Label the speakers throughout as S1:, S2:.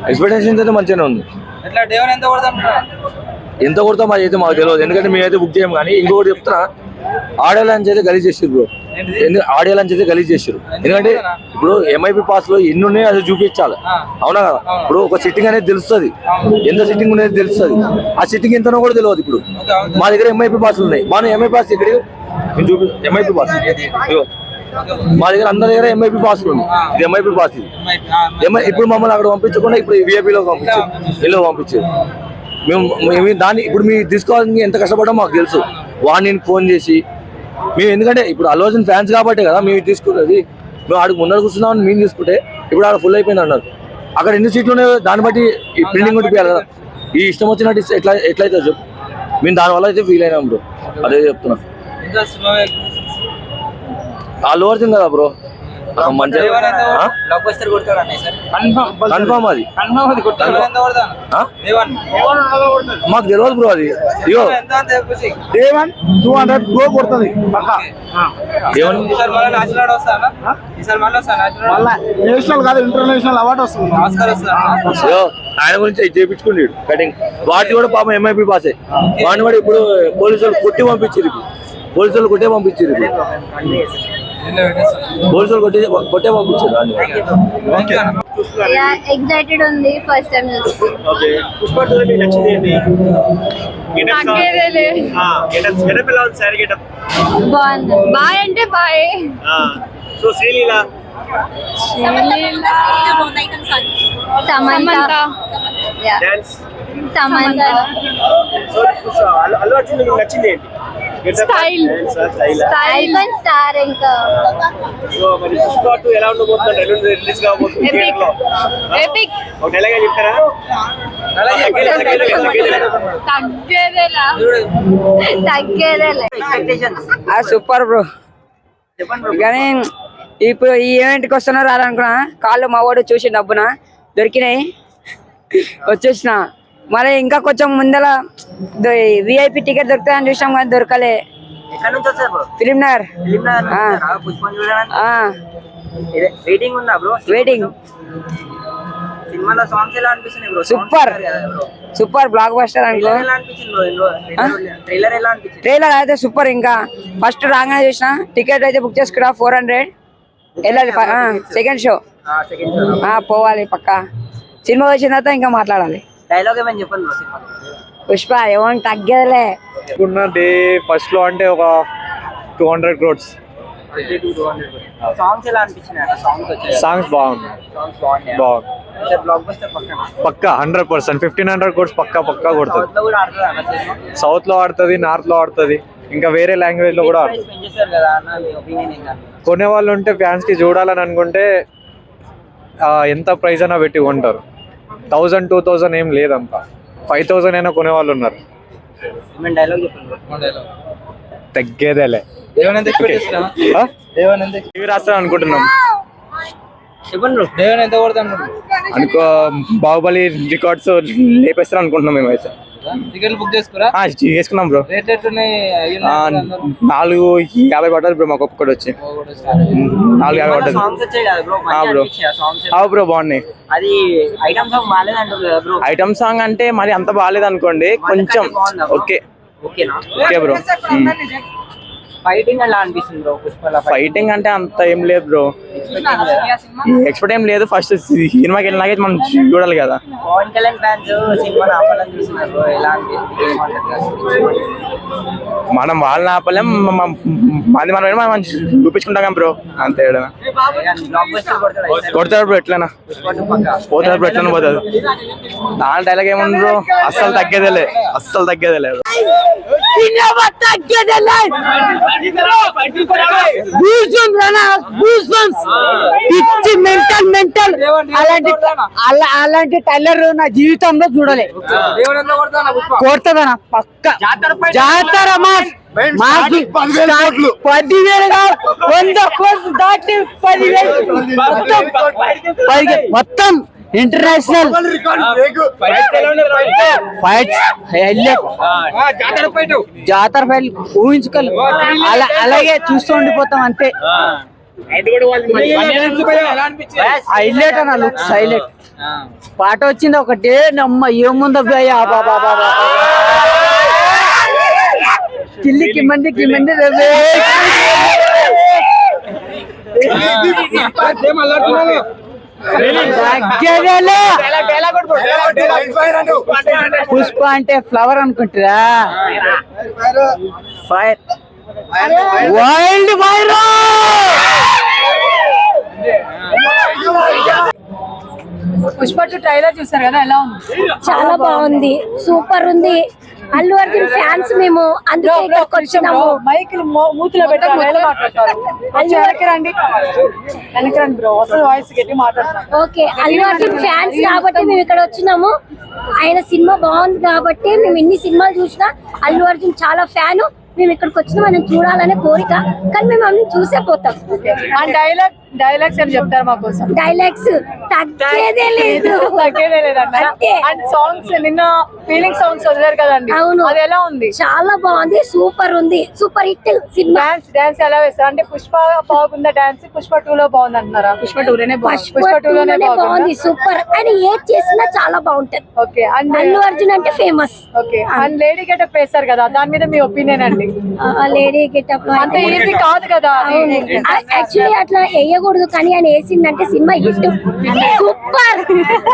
S1: Expectations అయితే మంచిగానే ఉంది. ఎంత కొడతాం అది అయితే మాకు తెలియదు, ఎందుకంటే మేమైతే బుక్ చేయం. కానీ ఇంకొకటి చెప్తున్నా, ఆడియో లాంచ్ అయితే గలీజ్ చేసారు బ్రో. ఆడియో లాంచ్ అయితే గలీజ్ చేసారు. ఎందుకంటే ఇప్పుడు ఎంఐపి పాస్ లో ఎన్ని ఉన్నాయో అది చూపించాలి, అవునా కదా? ఇప్పుడు ఒక సిట్టింగ్ అనేది తెలుస్తుంది, ఎంత సిట్టింగ్ అనేది తెలుస్తుంది. ఆ సిట్టింగ్ ఎంతనో కూడా తెలియదు. ఇప్పుడు మా దగ్గర ఎంఐపి పాస్లు ఉన్నాయి, మనం ఎంఐపి పాస్ ఇక్కడ చూపి ఎంఐపి పాస్ మా దగ్గర అందరి దగ్గర ఎంఐపి పాస్లు ఉన్నాయి. ఇది ఎంఐపి పాస్. ఇది ఇప్పుడు మమ్మల్ని అక్కడ పంపించకుండా ఇప్పుడు విఐపిలో పంపించారు, ఇల్లు పంపించారు. మేము దాన్ని ఇప్పుడు మీరు తీసుకోవాలని ఎంత కష్టపడ్డామో మాకు తెలుసు. వాడిని ఫోన్ చేసి మేము, ఎందుకంటే ఇప్పుడు అల్లు అర్జున్ ఫ్యాన్స్ కాబట్టే కదా మేము తీసుకున్నది. మేము ఆడికి ముందర కూర్చున్నామని మేము తీసుకుంటే ఇప్పుడు ఆడ ఫుల్ అయిపోయింది అన్నారు. అక్కడ ఎన్ని సీట్లు ఉన్నాయో దాన్ని బట్టి ఈ ప్రింటింగ్ కొట్టిపోయాలి కదా. ఈ ఇష్టం వచ్చినట్టు ఎట్లయితే చెప్పు, మేము దానివల్ల అయితే ఫీల్ అయినాం బ్రో. అదే చెప్తున్నా, అల్లు అర్జున్ కదా బ్రో, మంచిగా కన్ఫామ్ అది. మాకు తెలియదు బ్రో అది. ఇగో
S2: దేవన్ 200 గో కొడుతుంది. నేషనల్ కాదు ఇంటర్నేషనల్ అవార్డు వస్తుంది.
S1: ఆయన గురించి చేయించుకున్నాడు కటింగ్. వాటి కూడా పాపం ఎంఐపి పాసే. వాడిని కూడా ఇప్పుడు పోలీసులు కొట్టి పంపించారు. పోలీసులు కొట్టే పంపించారు. పోలీసులు కొట్టే పంపించారు.
S3: ఎక్సైటెడ్ ఉంది ఫస్ట్ టైం బాగుంది. బాయ్ అంటే బాయ్. Samantha style star. ఇంకా
S4: సూపర్ బ్రో. కానీ ఇప్పుడు ఈ ఈవెంట్కి వస్తున్నా రాలనుకున్నా, కాళ్ళు మా వాడు చూసి డబ్బున దొరికినాయి వచ్చేసిన. మరి ఇంకా కొంచెం ముందర విఐపి టికెట్ దొరుకుతాయని చూసాం కానీ దొరకలే. Film Nagar waiting. Super super block buster అనుకో. ట్రైలర్ అయితే సూపర్. ఇంకా ఫస్ట్ రాగానే చూసిన, టికెట్ అయితే బుక్ చేసుకురా 400 వెళ్ళాలి. సెకండ్ షో పోవాలి పక్కా. సినిమా వచ్చిన తర్వాత ఇంకా మాట్లాడాలి.
S5: డైలాగ్ ఏమని చెప్పండి.
S4: పుష్ప ఏమని తగ్గేదిలే.
S6: డే ఫస్ట్ లో అంటే ఒక 200 crores.
S5: సాంగ్స్ ఎలా అనిపించినాయి?
S6: సాంగ్స్ బాగున్నాయి. పక్కా 100%. 1500 crores పక్కా కొడుతుంది. సౌత్ లో ఆడుతుంది, నార్త్ లో ఆడుతుంది, ఇంకా వేరే లాంగ్వేజ్ లో కూడా ఆడుతుంది. కొనే వాళ్ళు ఉంటే ఫ్యాన్స్ కి చూడాలని అనుకుంటే ఎంత ప్రైస్ అయినా పెట్టి కొంటారు. 1000 2000 ఏం లేదంతా, 5000 అయినా కొనే వాళ్ళు ఉన్నారు. తగ్గేదేలే. రాస్తాను అనుకుంటున్నాం. అనుకో బాహుబలి రికార్డ్స్ లేపేస్తారు అనుకుంటున్నాం మేమైతే. చేసుకున్నాం బ్రో. 450 పడ్డది బ్రో. మాకు ఒక్కటి వచ్చి 450 పడ్డది బ్రో. బాగున్నాయి. ఐటమ్ సాంగ్ అంటే మరి అంత బాగాలేదు అనుకోండి, కొంచెం ఓకే ఓకే బ్రో.
S5: ఫైటింగ్ ఎలా అనిపిస్తుంది బ్రో?
S6: ఫైటింగ్ అంటే అంత ఏం లేదు బ్రో, ఎక్స్పెక్ట్ ఏం లేదు. ఫస్ట్ సినిమాకి వెళ్ళినాకే మనం చూడాలి కదా.
S5: పవన్ కళ్యాణ్ ఫ్యాన్స్ సినిమాని ఆపాలని చూస్తున్నారు, ఎలా
S6: మనం వాళ్ళని ఆపలేం, మంది మనం చూపించుకుంటాం బ్రో. అంతే కొడతాడు బ్రో. ఎట్లనా పోతాడు బ్రో, ఎట్లనా పోతుంది. దాని డైలాగ్ ఏముంది బ్రో, అస్సలు తగ్గేదేలే, అస్సలు తగ్గేదేలే.
S4: అలాంటి టైలర్ నా జీవితంలో చూడలే. కొడతాదనా పక్క. జాతర 10,000 100 కోట్లు దాటి 10,000 మొత్తం ఇంటర్నేషనల్ ఫైట్స్. జాతర ఫైట్ ఊహించుకోలేదు. అలాగే చూస్తూ ఉండిపోతాం అంతే. హైలైట్ అన్న లుక్స్ హైలైట్ పాట వచ్చింది ఒకటే నమ్మ ఏముందో కిల్లికి మందికి మంది పుష్ప అంటే ఫ్లవర్ అనుకుంటారా fire wild fire Pushpa trailer చూసారు కదా ఎలా ఉంది
S3: చాలా బాగుంది, సూపర్ ఉంది. అల్లు అర్జున్ ఫ్యాన్స్ మేము, అందుకే ఇక్కడికి వచ్చినాము.
S4: మైక్ మూతిలో పెట్టారు వెనక్కి రండి బ్రో అసలు వాయిస్ గట్టి మాట్లాడుతున్నారు.
S3: ఓకే, అల్లు అర్జున్ ఫ్యాన్స్ కాబట్టి మేము ఇక్కడ వచ్చినాము. ఆయన సినిమా బాగుంది కాబట్టి మేము ఇన్ని సినిమాలు చూసినా అల్లు అర్జున్ చాలా ఫ్యాను. మేము ఇక్కడికి వచ్చినా మనం చూడాలనే కోరిక, కానీ మేము అన్ని చూసే పోతాం.
S4: డైలాగ్స్ అని చెప్తారు మా కోసం.
S3: డైలాగ్స్ తగ్గేదే లేదు,
S4: తగ్గేదే లేదండి.
S3: అంతే.
S4: అండ్ సాంగ్స్ నిన్న ఫీలింగ్ సాంగ్స్ వదిలేరు కదండి,
S3: అవును.
S4: అది ఎలా ఉంది?
S3: చాలా బాగుంది, సూపర్ ఉంది, సూపర్ హిట్ సినిమా.
S4: డాన్స్ ఎలా వేస్తారు అంటే పుష్ప బాగుందా డాన్స్? పుష్ప 2 లో బాగుంది అంటున్నారా? పుష్ప 2 లోనే
S3: బాగుంది, సూపర్. ఆయన ఏది చేసినా చాలా బాగుంటది.
S4: ఓకే. అండ్
S3: అల్లు అర్జున్ అంటే famous.
S4: Okay. And lady getup వేస్తారు కదా, దాని మీద మీ ఒపీనియన్ అండి?
S3: లేడీ గెటప్
S4: అంత ఈజీ కాదు కదా.
S3: యాక్చువల్లీ అట్లా వేయకూడదు, కానీ ఆయన వేసిందంటే cinema hit, super.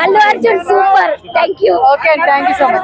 S3: Allu Arjun super. Thank you.
S4: Okay, thank you so much.